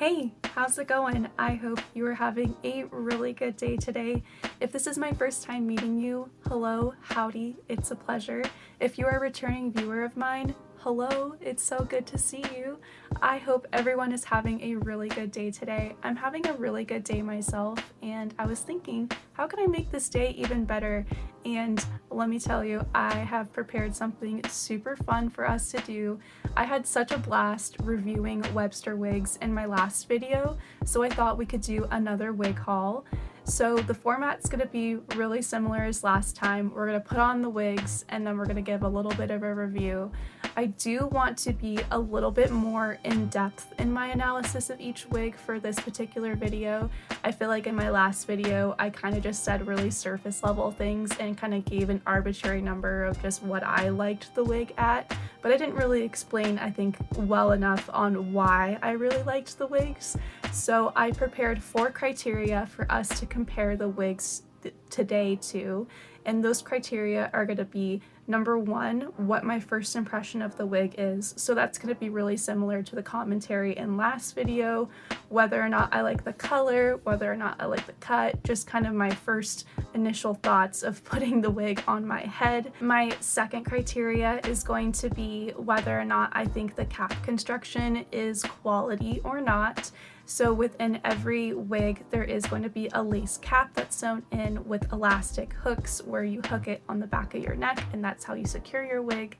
Hey, how's it going? I hope you are having a really good day today. If this is my first time meeting you, hello, howdy, it's a pleasure. If you are a returning viewer of mine, hello, it's so good to see you. I hope everyone is having a really good day today. I'm having a really good day myself, and I was thinking, how can I make this day even better? And let me tell you, I have prepared something super fun for us to do. I had such a blast reviewing Webster wigs in my last video, so I thought we could do another wig haul. So the format's going to be really similar as last time. We're going to put on the wigs and then we're going to give a little bit of a review. I do want to be a little bit more in depth in my analysis of each wig for this particular video. I feel like in my last video I kind of just said really surface level things and kind of gave an arbitrary number of just what I liked the wig at, but I didn't really explain, I think, well enough on why I really liked the wigs. So I prepared 4 criteria for us to compare the wigs today to, and those criteria are going to be number 1, what my first impression of the wig is. So that's going to be really similar to the commentary in last video, whether or not I like the color, whether or not I like the cut, just kind of my first initial thoughts of putting the wig on my head. My second criteria is going to be whether or not I think the cap construction is quality or not. So within every wig, there is going to be a lace cap that's sewn in with elastic hooks where you hook it on the back of your neck, and that's how you secure your wig.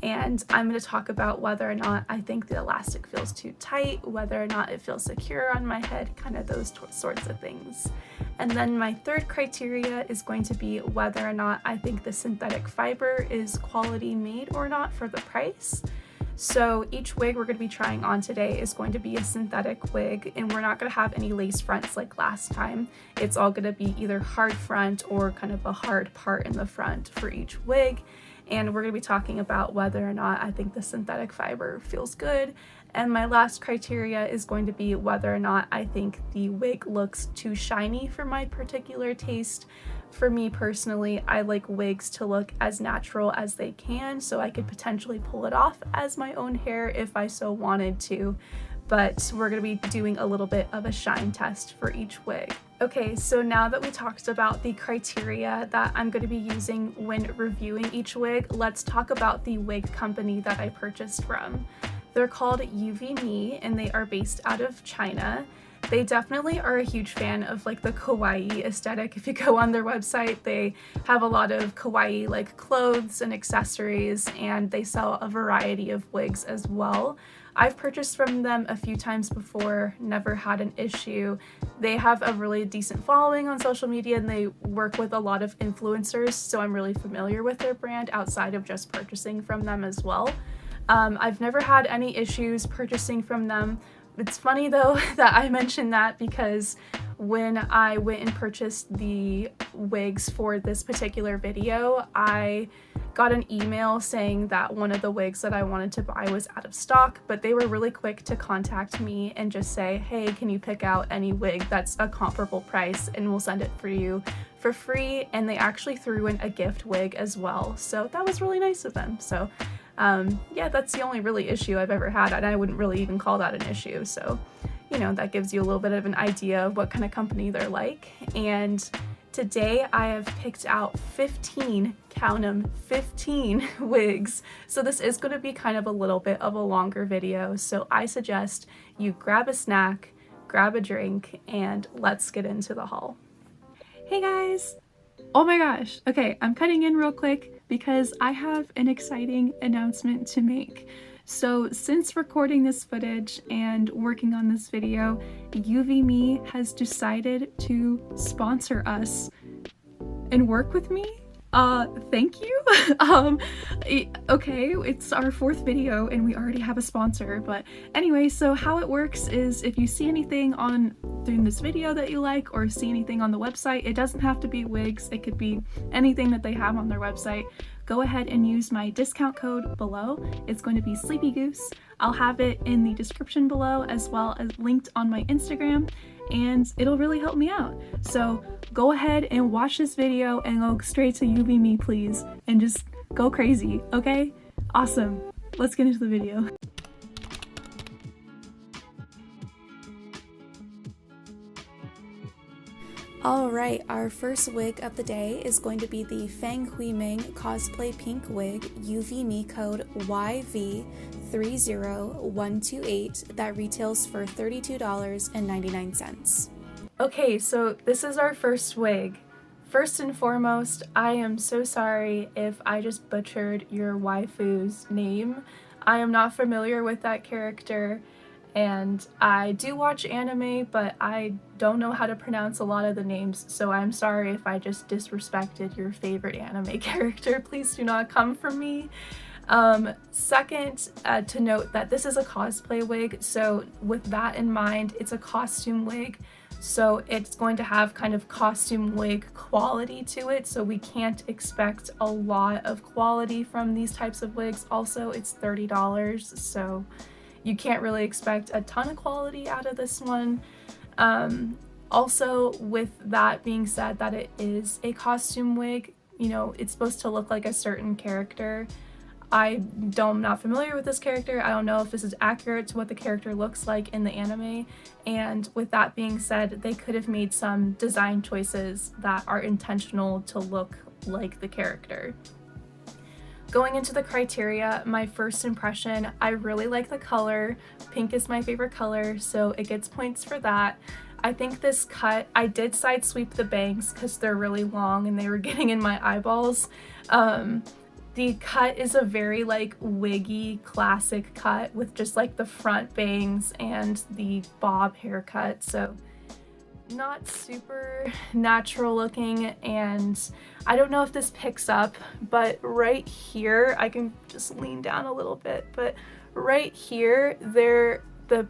And I'm going to talk about whether or not I think the elastic feels too tight, whether or not it feels secure on my head, kind of those sorts of things. And then my third criteria is going to be whether or not I think the synthetic fiber is quality made or not for the price. So each wig we're going to be trying on today is going to be a synthetic wig, and we're not going to have any lace fronts like last time. It's all going to be either hard front or kind of a hard part in the front for each wig. And we're going to be talking about whether or not I think the synthetic fiber feels good. And my last criteria is going to be whether or not I think the wig looks too shiny for my particular taste. For me personally, I like wigs to look as natural as they can, so I could potentially pull it off as my own hair if I so wanted to. But we're going to be doing a little bit of a shine test for each wig. Okay, so now that we talked about the criteria that I'm going to be using when reviewing each wig, let's talk about the wig company that I purchased from. They're called Youvimi, and they are based out of China. They definitely are a huge fan of like the kawaii aesthetic. If you go on their website, they have a lot of kawaii like clothes and accessories, and they sell a variety of wigs as well. I've purchased from them a few times before, never had an issue. They have a really decent following on social media, and they work with a lot of influencers, so I'm really familiar with their brand outside of just purchasing from them as well. I've never had any issues purchasing from them. It's funny though that I mentioned that because when I went and purchased the wigs for this particular video, I got an email saying that one of the wigs that I wanted to buy was out of stock, but they were really quick to contact me and just say, hey, can you pick out any wig that's a comparable price and we'll send it for you for free. And they actually threw in a gift wig as well, so that was really nice of them. So yeah, that's the only really issue I've ever had, and I wouldn't really even call that an issue. So, you know, that gives you a little bit of an idea of what kind of company they're like. And today I have picked out 15, count them, 15 wigs. So this is going to be kind of a little bit of a longer video. So I suggest you grab a snack, grab a drink, and let's get into the haul. Hey guys! Oh my gosh, okay, I'm cutting in real quick because I have an exciting announcement to make. So since recording this footage and working on this video, Youvimi has decided to sponsor us and work with me. Thank you. Okay, it's our 4th video and we already have a sponsor, but anyway, so how it works is if you see anything on during this video that you like or see anything on the website, it doesn't have to be wigs, it could be anything that they have on their website. Go ahead and use my discount code below. It's going to be Sleepy Goose. I'll have it in the description below as well as linked on my Instagram, and it'll really help me out. So go ahead and watch this video and go straight to Youvimi, please, and just go crazy, okay? Awesome. Let's get into the video. Alright, our first wig of the day is going to be the Fang Huiming Cosplay Pink Wig Youvimi code YV30128 that retails for $32.99. Okay, so this is our first wig. First and foremost, I am so sorry if I just butchered your waifu's name. I am not familiar with that character. And I do watch anime, but I don't know how to pronounce a lot of the names, so I'm sorry if I just disrespected your favorite anime character. Please do not come for me. Second, to note that this is a cosplay wig, so with that in mind, it's a costume wig, so it's going to have kind of costume wig quality to it, so we can't expect a lot of quality from these types of wigs. Also, it's $30, so you can't really expect a ton of quality out of this one. Also, with that being said, that it is a costume wig, you know, it's supposed to look like a certain character. I'm not familiar with this character. I don't know if this is accurate to what the character looks like in the anime. And with that being said, they could have made some design choices that are intentional to look like the character. Going into the criteria, my first impression, I really like the color. Pink is my favorite color, so it gets points for that. I think this cut, I did side sweep the bangs because they're really long and they were getting in my eyeballs. The cut is a very like wiggy classic cut with just like the front bangs and the bob haircut, so not super natural looking. And I don't know if this picks up, but right here, I can just lean down a little bit, but right here, the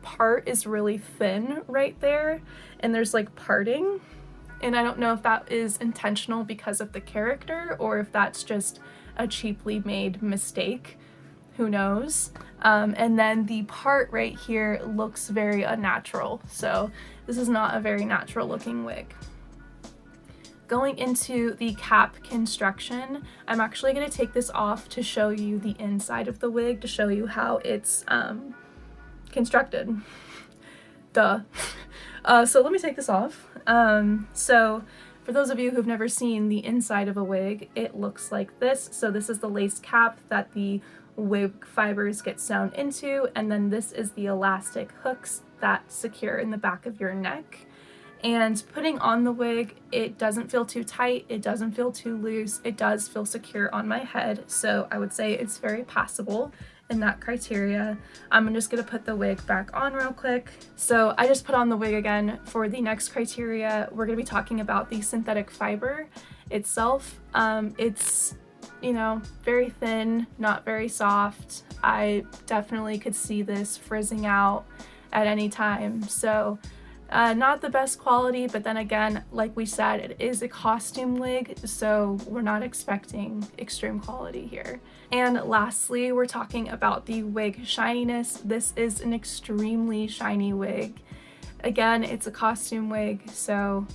part is really thin right there, and there's like parting, and I don't know if that is intentional because of the character or if that's just a cheaply made mistake. Who knows? And then the part right here looks very unnatural, so this is not a very natural looking wig. Going into the cap construction, I'm actually going to take this off to show you the inside of the wig, to show you how it's constructed. Duh. So let me take this off. So for those of you who've never seen the inside of a wig, it looks like this. So this is the lace cap that the wig fibers get sewn into, and then this is the elastic hooks that secure in the back of your neck. And putting on the wig, it doesn't feel too tight, it doesn't feel too loose, it does feel secure on my head, so I would say it's very passable in that criteria. I'm just gonna put the wig back on real quick. So I just put on the wig again. For the next criteria, we're gonna be talking about the synthetic fiber itself. It's, you know, very thin, not very soft. I definitely could see this frizzing out at any time, so not the best quality, but then again, like we said, it is a costume wig, so we're not expecting extreme quality here. And lastly, we're talking about the wig shininess. This is an extremely shiny wig. Again, it's a costume wig, so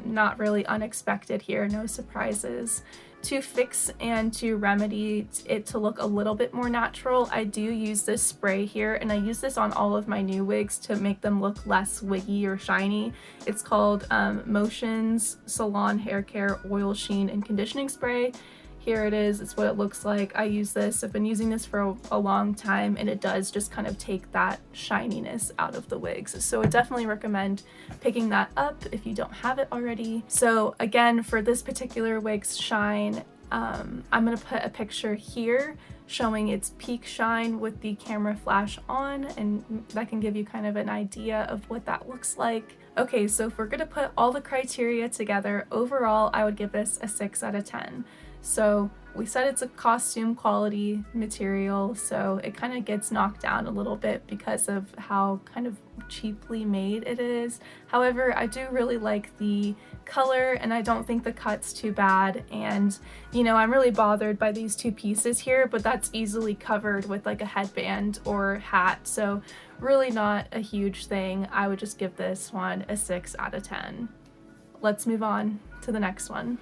not really unexpected here, no surprises. To fix and to remedy it to look a little bit more natural, I do use this spray here, and I use this on all of my new wigs to make them look less wiggy or shiny. It's called Motions Salon Hair Care Oil Sheen and Conditioning Spray. Here it is, it's what it looks like. I use this, I've been using this for a long time, and it does just kind of take that shininess out of the wigs. So I definitely recommend picking that up if you don't have it already. So again, for this particular wig's shine, I'm gonna put a picture here showing its peak shine with the camera flash on, and that can give you kind of an idea of what that looks like. Okay, so if we're gonna put all the criteria together, overall I would give this a 6 out of 10. So we said it's a costume quality material, so it kind of gets knocked down a little bit because of how kind of cheaply made it is. However, I do really like the color, and I don't think the cut's too bad. And you know, I'm really bothered by these two pieces here, but that's easily covered with like a headband or hat, so really not a huge thing. I would just give this one a 6 out of 10. Let's move on to the next one.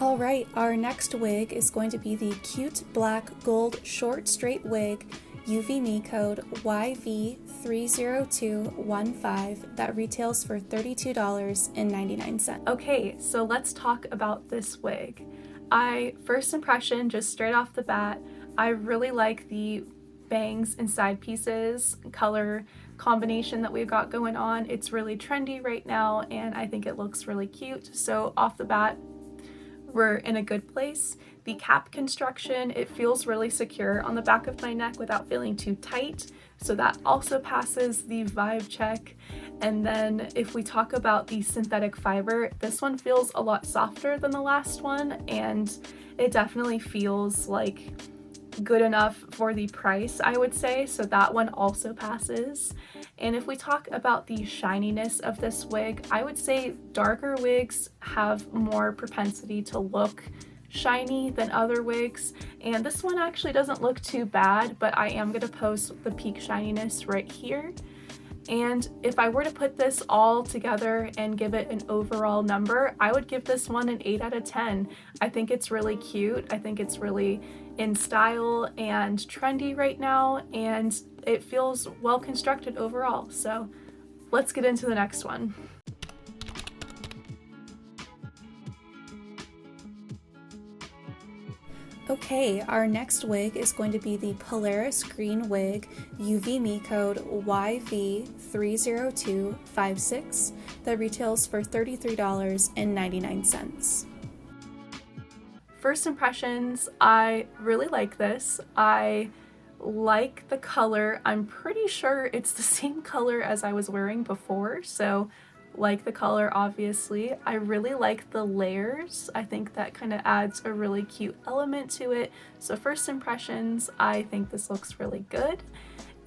Alright, our next wig is going to be the Cute Black Gold Short Straight Wig Youvimi code YV30215 that retails for $32.99. Okay, so let's talk about this wig. First impression, just straight off the bat, I really like the bangs and side pieces color combination that we've got going on. It's really trendy right now and I think it looks really cute. So off the bat, we're in a good place. The cap construction, it feels really secure on the back of my neck without feeling too tight. So that also passes the vibe check. And then if we talk about the synthetic fiber, this one feels a lot softer than the last one, and it definitely feels like good enough for the price, I would say, so that one also passes. And if we talk about the shininess of this wig, I would say darker wigs have more propensity to look shiny than other wigs, and this one actually doesn't look too bad, but I am going to post the peak shininess right here. And if I were to put this all together and give it an overall number, I would give this one an 8 out of 10. I think it's really cute. I think it's really in style and trendy right now, and it feels well constructed overall. So let's get into the next one. Okay, our next wig is going to be the Polaris Green Wig Youvimi code YV30256 that retails for $33.99. First impressions, I really like this. I like the color. I'm pretty sure it's the same color as I was wearing before, so like the color obviously. I really like the layers. I think that kind of adds a really cute element to it. So first impressions, I think this looks really good.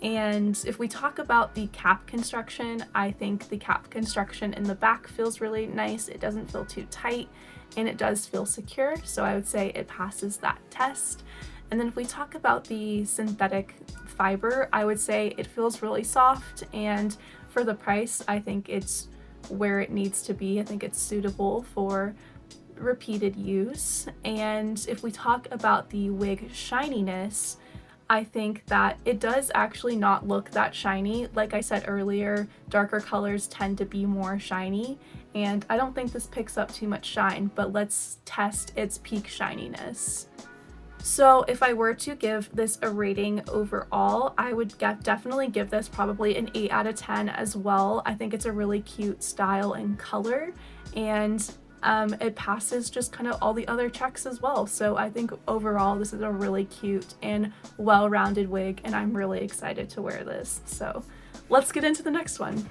And if we talk about the cap construction, I think the cap construction in the back feels really nice. It doesn't feel too tight and it does feel secure. So I would say it passes that test. And then if we talk about the synthetic fiber, I would say it feels really soft, and for the price, I think it's where it needs to be. I think it's suitable for repeated use. And if we talk about the wig shininess, I think that it does actually not look that shiny. Like I said earlier, darker colors tend to be more shiny, and I don't think this picks up too much shine, but let's test its peak shininess. So if I were to give this a rating overall, I would definitely give this probably an 8 out of 10 as well. I think it's a really cute style and color, and it passes just kind of all the other checks as well. So I think overall this is a really cute and well-rounded wig, and I'm really excited to wear this. So let's get into the next one.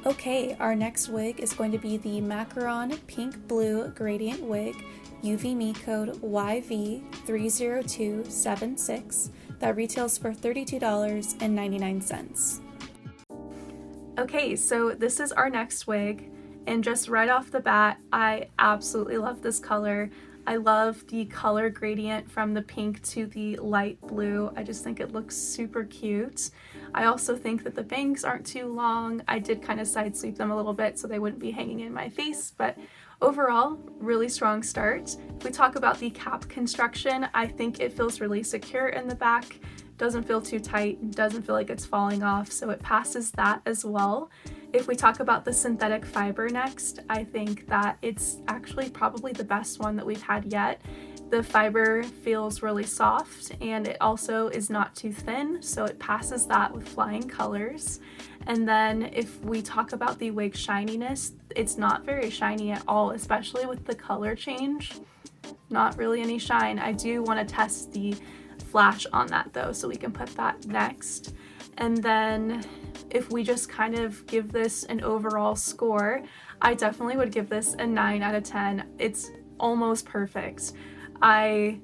Okay, our next wig is going to be the Macaron Pink Blue Gradient Wig Youvimi code YV30276 that retails for $32.99. Okay, so this is our next wig, and just right off the bat, I absolutely love this color. I love the color gradient from the pink to the light blue. I just think it looks super cute. I also think that the bangs aren't too long. I did kind of side sweep them a little bit so they wouldn't be hanging in my face, but overall, really strong start. If we talk about the cap construction, I think it feels really secure in the back. Doesn't feel too tight, doesn't feel like it's falling off, so it passes that as well. If we talk about the synthetic fiber next, I think that it's actually probably the best one that we've had yet. The fiber feels really soft, and it also is not too thin, so it passes that with flying colors. And then if we talk about the wig shininess, it's not very shiny at all, especially with the color change. Not really any shine. I do want to test the flash on that though, so we can put that next. And then if we just kind of give this an overall score, I definitely would give this a 9 out of 10. It's almost perfect. I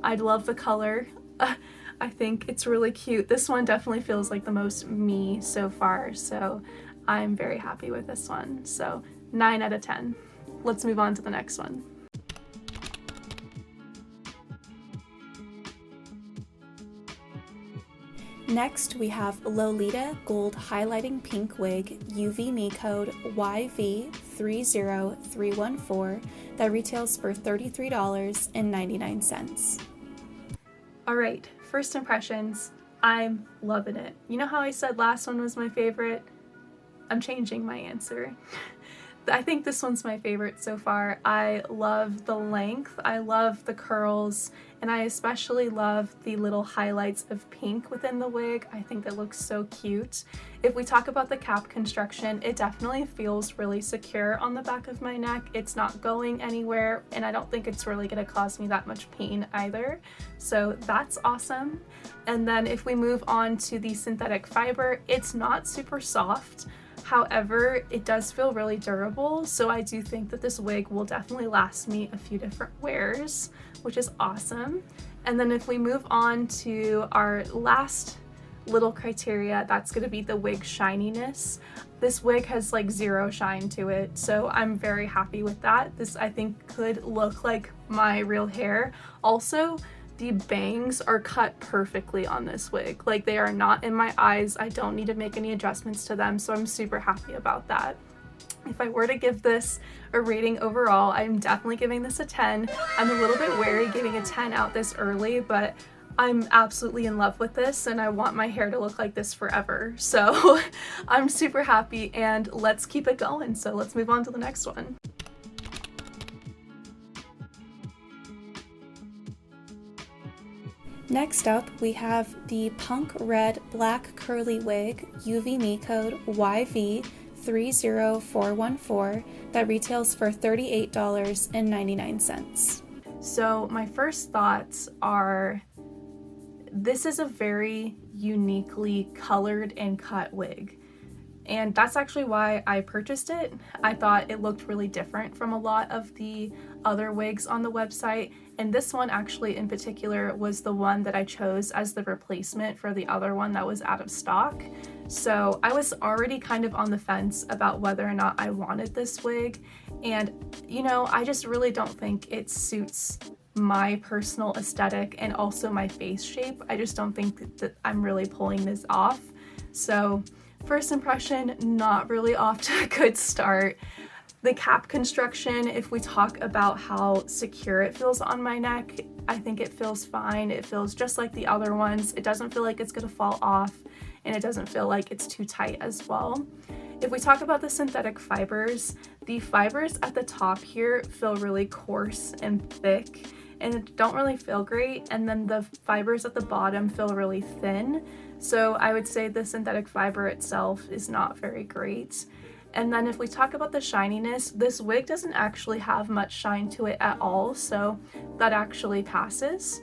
love the color. I think it's really cute. This one definitely feels like the most me so far, so I'm very happy with this one. So 9 out of 10. Let's move on to the next one. Next, we have Lolita Gold Highlighting Pink Wig Youvimi code YV302 30314 that retails for $33.99. All right, first impressions. I'm loving it. You know how I said last one was my favorite? I'm changing my answer. I think this one's my favorite so far. I love the length, I love the curls, and I especially love the little highlights of pink within the wig. I think it looks so cute. If we talk about the cap construction, it definitely feels really secure on the back of my neck. It's not going anywhere, and I don't think it's really going to cause me that much pain either. So that's awesome. And then if we move on to the synthetic fiber, it's not super soft. However, it does feel really durable, so I do think that this wig will definitely last me a few different wears, which is awesome. And then if we move on to our last little criteria, that's going to be the wig shininess. This wig has like zero shine to it, so I'm very happy with that. This I think could look like my real hair. Also, the bangs are cut perfectly on this wig. Like, they are not in my eyes. I don't need to make any adjustments to them, so I'm super happy about that. If I were to give this a rating overall, I'm definitely giving this a 10. I'm a little bit wary giving a 10 out this early, but I'm absolutely in love with this and I want my hair to look like this forever. So I'm super happy, and let's keep it going. So let's move on to the next one. Next up, we have the Punk Red Black Curly Wig Youvimi code YV30414 that retails for $38.99. So my first thoughts are, this is a very uniquely colored and cut wig. And that's actually why I purchased it. I thought it looked really different from a lot of the other wigs on the website, and this one actually in particular was the one that I chose as the replacement for the other one that was out of stock. So I was already kind of on the fence about whether or not I wanted this wig, and you know, I just really don't think it suits my personal aesthetic and also my face shape. I just don't think that I'm really pulling this off. So first impression, not really off to a good start. The cap construction, if we talk about how secure it feels on my neck, I think it feels fine. It feels just like the other ones. It doesn't feel like it's gonna fall off, and it doesn't feel like it's too tight as well. If we talk about the synthetic fibers, the fibers at the top here feel really coarse and thick, and it don't really feel great, and then the fibers at the bottom feel really thin. So I would say the synthetic fiber itself is not very great. And then if we talk about the shininess, this wig doesn't actually have much shine to it at all, so that actually passes.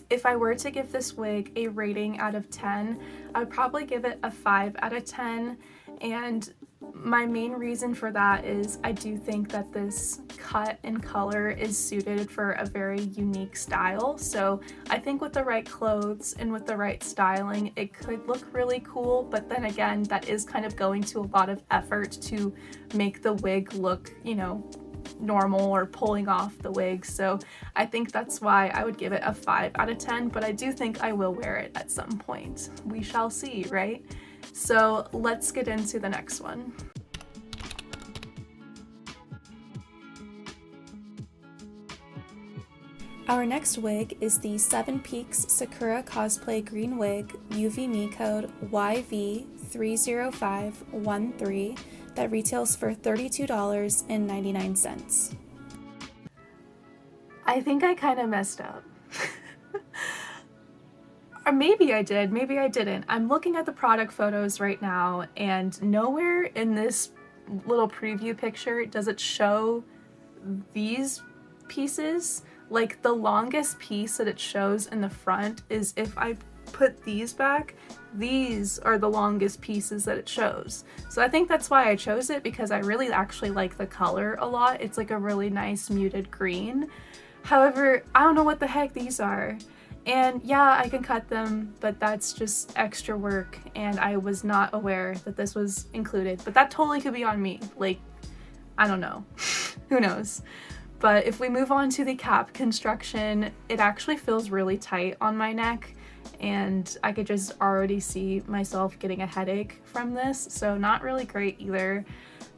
If I were to give this wig a rating out of 10, I'd probably give it a 5 out of 10. And my main reason for that is I do think that this cut and color is suited for a very unique style. So I think with the right clothes and with the right styling, it could look really cool. But then again, that is kind of going to a lot of effort to make the wig look, you know, normal or pulling off the wig. So I think that's why I would give it a 5 out of 10, but I do think I will wear it at some point. We shall see, right? So let's get into the next one. Our next wig is the Seven Peaks Sakura Cosplay Green Wig Youvimi code YV30513 that retails for $32.99. I think I kind of messed up. Or maybe I did, maybe I didn't. I'm looking at the product photos right now, and nowhere in this little preview picture does it show these pieces. Like, the longest piece that it shows in the front is, if I put these back, these are the longest pieces that it shows. So I think that's why I chose it, because I really actually like the color a lot. It's like a really nice muted green. However, I don't know what the heck these are. And yeah, I can cut them, but that's just extra work, and I was not aware that this was included. But that totally could be on me. Like, I don't know. Who knows? But if we move on to the cap construction, it actually feels really tight on my neck, and I could just already see myself getting a headache from this, so not really great either.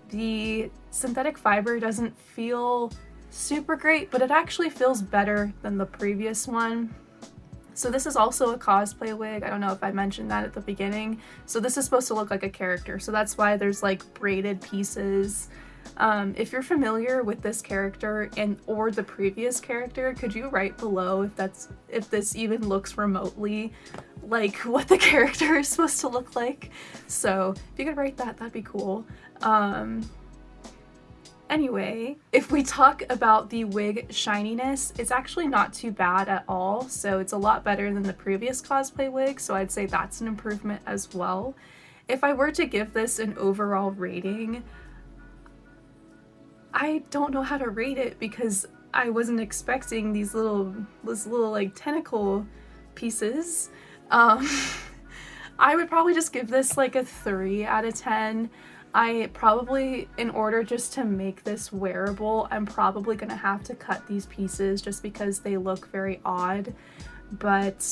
The synthetic fiber doesn't feel super great, but it actually feels better than the previous one. So this is also a cosplay wig. I don't know if I mentioned that at the beginning. So this is supposed to look like a character. So that's why there's like braided pieces. If you're familiar with this character or the previous character, could you write below if this even looks remotely like what the character is supposed to look like? So if you could write that, that'd be cool. Anyway, if we talk about the wig shininess, it's actually not too bad at all. So it's a lot better than the previous cosplay wig. So I'd say that's an improvement as well. If I were to give this an overall rating, I don't know how to rate it because I wasn't expecting these little like tentacle pieces. I would probably just give this like a 3 out of 10. I probably, in order just to make this wearable, I'm probably gonna have to cut these pieces just because they look very odd. But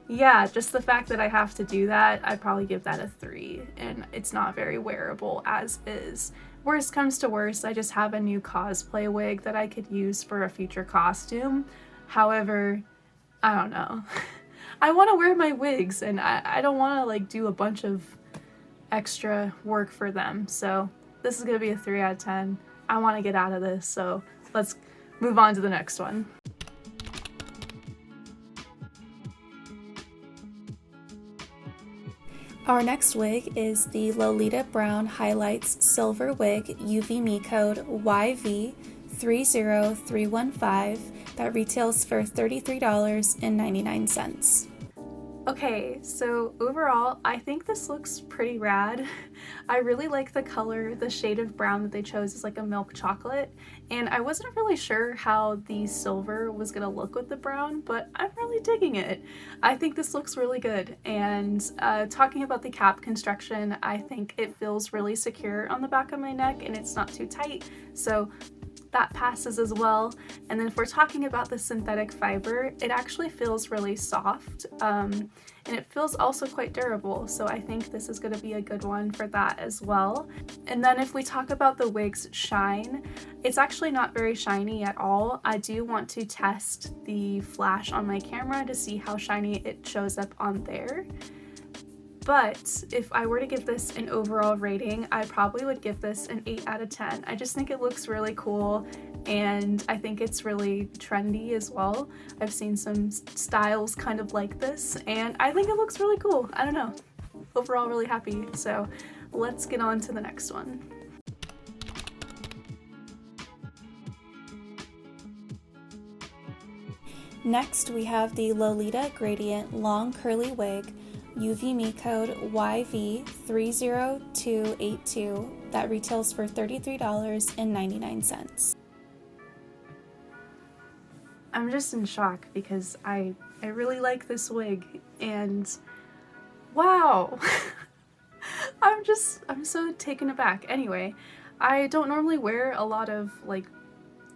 yeah, just the fact that I have to do that, I'd probably give that a 3, and it's not very wearable as is. Worst comes to worst, I just have a new cosplay wig that I could use for a future costume. However, I don't know. I want to wear my wigs, and I don't want to like do a bunch of extra work for them. So this is gonna be a 3 out of 10. I want to get out of this, so let's move on to the next one. Our next wig is the Lolita Brown Highlights Silver Wig Youvimi code YV30315 that retails for $33.99. Okay, so overall, I think this looks pretty rad. I really like the color. The shade of brown that they chose is like a milk chocolate, and I wasn't really sure how the silver was gonna look with the brown, but I'm really digging it. I think this looks really good, and talking about the cap construction, I think it feels really secure on the back of my neck and it's not too tight, so that passes as well. And then if we're talking about the synthetic fiber, it actually feels really soft, and it feels also quite durable, so I think this is going to be a good one for that as well. And then if we talk about the wig's shine, it's actually not very shiny at all. I do want to test the flash on my camera to see how shiny it shows up on there. But if I were to give this an overall rating, I probably would give this an 8 out of 10. I just think it looks really cool, and I think it's really trendy as well. I've seen some styles kind of like this, and I think it looks really cool. I don't know. Overall, really happy. So let's get on to the next one. Next, we have the Lolita Gradient Long Curly Wig Youvimi code YV30282 that retails for $33.99. I'm just in shock because I really like this wig, and wow. I'm so taken aback. Anyway, I don't normally wear a lot of like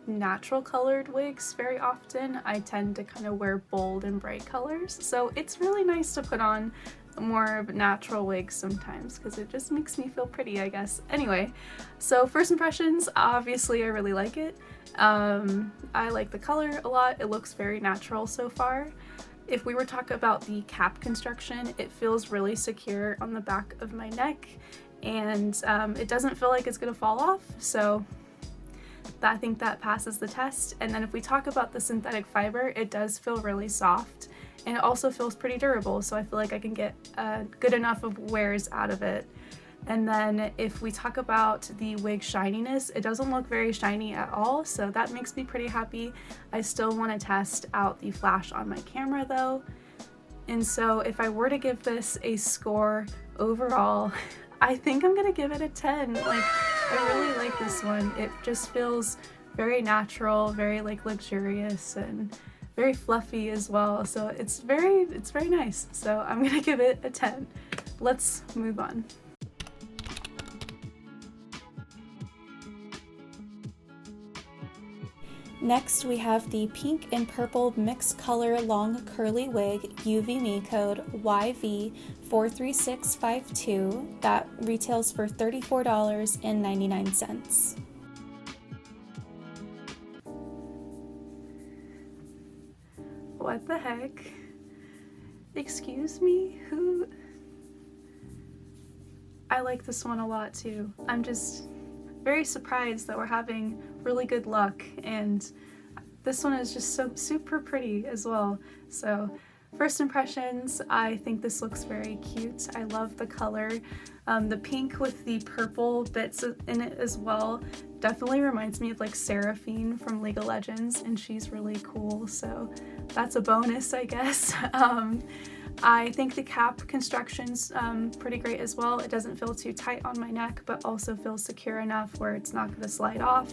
natural colored wigs very often. I tend to kind of wear bold and bright colors, so it's really nice to put on more of natural wigs sometimes because it just makes me feel pretty, I guess. Anyway, so first impressions, obviously I really like it. I like the color a lot. It looks very natural so far. If we were talking about the cap construction, it feels really secure on the back of my neck, and it doesn't feel like it's gonna fall off, so I think that passes the test. And then if we talk about the synthetic fiber, it does feel really soft, and it also feels pretty durable, so I feel like I can get good enough of wears out of it. And then if we talk about the wig shininess, it doesn't look very shiny at all, so that makes me pretty happy. I still want to test out the flash on my camera though. And so if I were to give this a score overall, I think I'm gonna give it a 10. Like, I really like this one. It just feels very natural, very like luxurious, and very fluffy as well. So it's very nice. So I'm gonna give it a 10. Let's move on. Next, we have the pink and purple mixed color long curly wig Youvimi code YV43652 that retails for $34.99. What the heck? Excuse me? Who? I like this one a lot too. I'm just very surprised that we're having really good luck, and this one is just so super pretty as well. So first impressions, I think this looks very cute. I love the color. The pink with the purple bits in it as well definitely reminds me of like Seraphine from League of Legends, and she's really cool, so that's a bonus, I guess. I think the cap construction's pretty great as well. It doesn't feel too tight on my neck, but also feels secure enough where it's not going to slide off.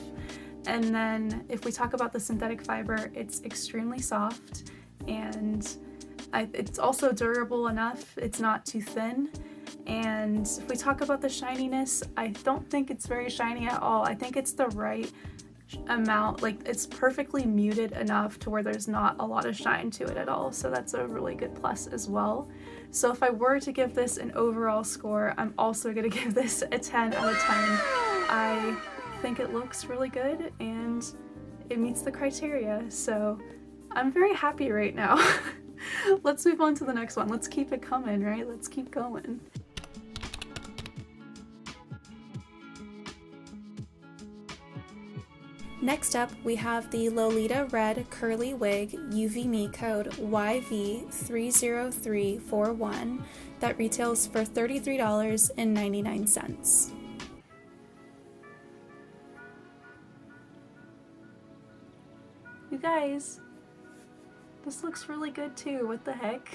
And then if we talk about the synthetic fiber, it's extremely soft, and it's also durable enough. It's not too thin. And if we talk about the shininess, I don't think it's very shiny at all. I think it's the right amount, like it's perfectly muted enough to where there's not a lot of shine to it at all, so that's a really good plus as well. So if I were to give this an overall score, I'm also going to give this a 10 out of 10. I think it looks really good and it meets the criteria, so I'm very happy right now. Let's move on to the next one. Let's keep it coming, right? Let's keep going. Next up, we have the Lolita Red Curly Wig Youvimi code YV30341 that retails for $33.99. You guys, this looks really good too. What the heck?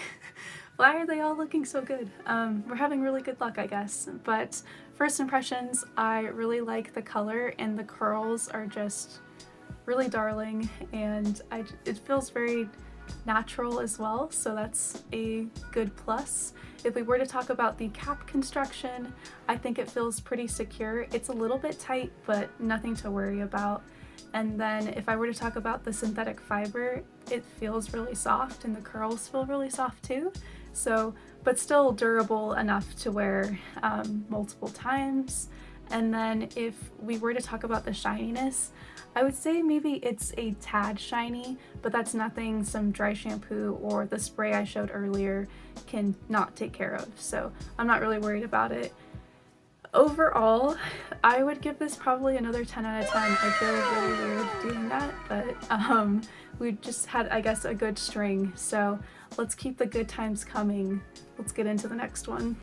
Why are they all looking so good? We're having really good luck, I guess. But first impressions, I really like the color, and the curls are just really darling, and it feels very natural as well, so that's a good plus. If we were to talk about the cap construction, I think it feels pretty secure. It's a little bit tight, but nothing to worry about. And then if I were to talk about the synthetic fiber, it feels really soft, and the curls feel really soft too. So, but still durable enough to wear multiple times. And then if we were to talk about the shininess, I would say maybe it's a tad shiny, but that's nothing some dry shampoo or the spray I showed earlier can not take care of. So I'm not really worried about it. Overall, I would give this probably another 10 out of 10. I feel really weird doing that, but we just had, I guess, a good string. So let's keep the good times coming. Let's get into the next one.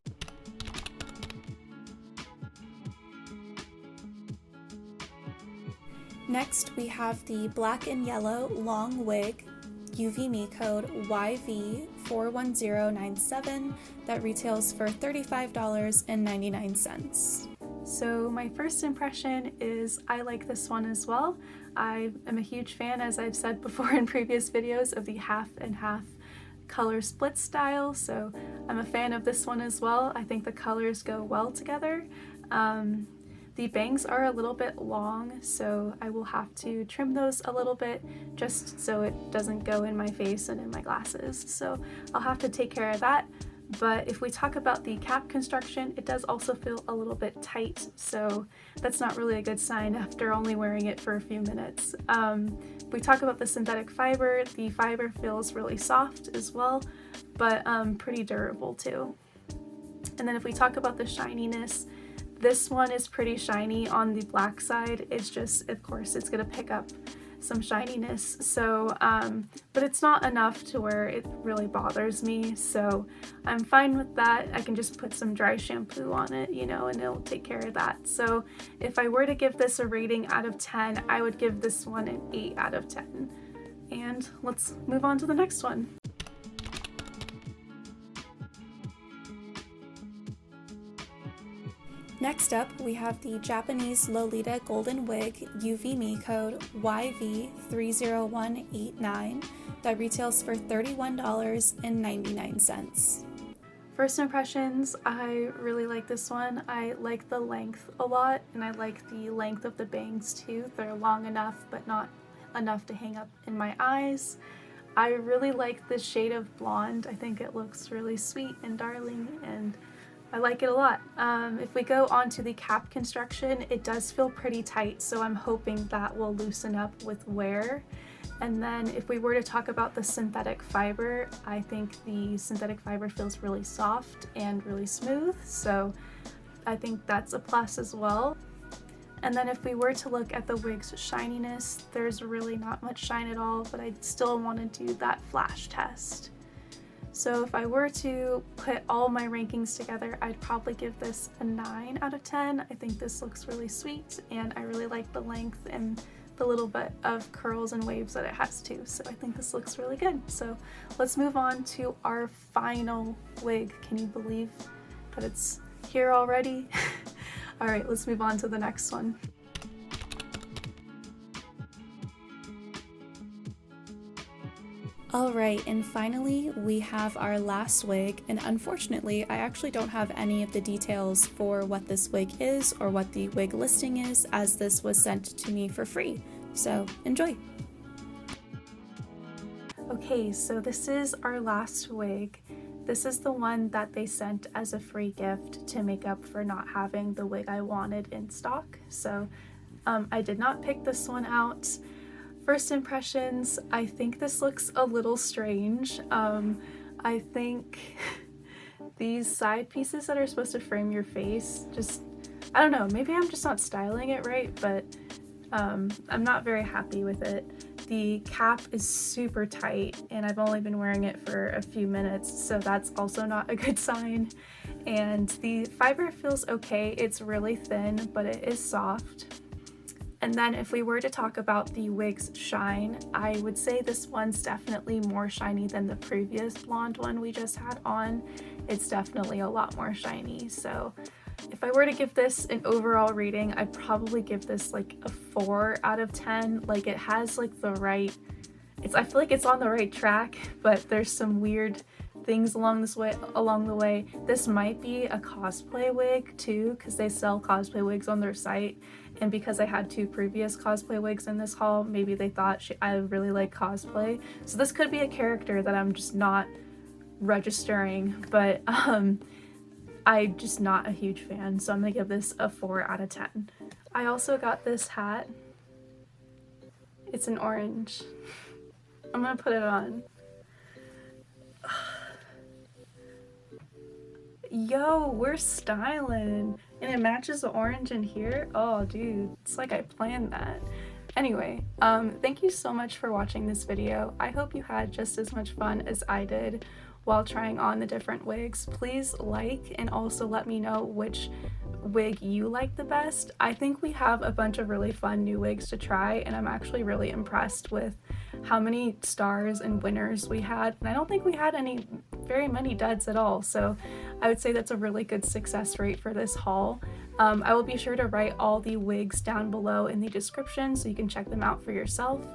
Next, we have the black and yellow long wig Youvimi code YV41097 that retails for $35.99. So my first impression is I like this one as well. I am a huge fan, as I've said before in previous videos, of the half and half color split style, so I'm a fan of this one as well. I think the colors go well together. The bangs are a little bit long, so I will have to trim those a little bit just so it doesn't go in my face and in my glasses. So I'll have to take care of that. But if we talk about the cap construction, it does also feel a little bit tight, so that's not really a good sign after only wearing it for a few minutes. If we talk about the synthetic fiber, the fiber feels really soft as well, but pretty durable too. And then if we talk about the shininess, this one is pretty shiny on the black side. It's just, of course, it's gonna pick up some shininess, so but it's not enough to where it really bothers me, so I'm fine with that. I can just put some dry shampoo on it, you know, and it'll take care of that. So if I were to give this a rating out of 10, I would give this one an 8 out of 10. And let's move on to the next one. Next up, we have the Japanese Lolita Golden Wig Youvimi code YV30189 that retails for $31.99. First impressions, I really like this one. I like the length a lot, and I like the length of the bangs too. They're long enough but not enough to hang up in my eyes. I really like this shade of blonde. I think it looks really sweet and darling, and I like it a lot. If we go on to the cap construction, it does feel pretty tight, so I'm hoping that will loosen up with wear. And then if we were to talk about the synthetic fiber, I think the synthetic fiber feels really soft and really smooth, so I think that's a plus as well. And then if we were to look at the wig's shininess, there's really not much shine at all, but I still want to do that flash test. So if I were to put all my rankings together, I'd probably give this a 9 out of 10. I think this looks really sweet, and I really like the length and the little bit of curls and waves that it has too. So I think this looks really good. So let's move on to our final wig. Can you believe that it's here already? All right, let's move on to the next one. Alright, and finally we have our last wig, and unfortunately I actually don't have any of the details for what this wig is or what the wig listing is, as this was sent to me for free, so enjoy! Okay, so this is our last wig. This is the one that they sent as a free gift to make up for not having the wig I wanted in stock, so I did not pick this one out. First impressions, I think this looks a little strange. I think these side pieces that are supposed to frame your face, I don't know, maybe I'm just not styling it right, but I'm not very happy with it. The cap is super tight, and I've only been wearing it for a few minutes, so that's also not a good sign. And the fiber feels okay, it's really thin, but it is soft. And then if we were to talk about the wig's shine, I would say this one's definitely more shiny than the previous blonde one we just had on. It's definitely a lot more shiny. So if I were to give this an overall rating, I'd probably give this like a 4 out of 10. Like, it has like the right, I feel like it's on the right track, but there's some weird things along the way. This might be a cosplay wig too, because they sell cosplay wigs on their site, and because I had 2 previous cosplay wigs in this haul, maybe they thought I really like cosplay. So this could be a character that I'm just not registering, but I'm just not a huge fan, so I'm gonna give this a 4 out of 10. I also got this hat. It's an orange. I'm gonna put it on. Yo, we're styling, and it matches the orange in here. Oh dude, it's like I planned that. Anyway, thank you so much for watching this video. I hope you had just as much fun as I did while trying on the different wigs. Please like and also let me know which wig you like the best. I think we have a bunch of really fun new wigs to try, and I'm actually really impressed with how many stars and winners we had, and I don't think we had very many duds at all, so I would say that's a really good success rate for this haul. I will be sure to write all the wigs down below in the description so you can check them out for yourself.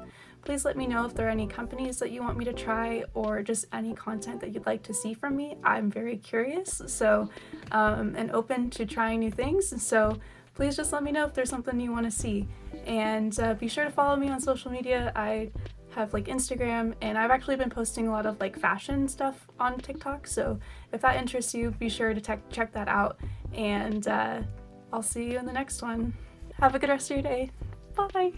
Please let me know if there are any companies that you want me to try, or just any content that you'd like to see from me. I'm very curious, so and open to trying new things, so please just let me know if there's something you want to see. And be sure to follow me on social media. I have like Instagram, and I've actually been posting a lot of like fashion stuff on TikTok, so if that interests you, be sure to check that out, and I'll see you in the next one. Have a good rest of your day. Bye!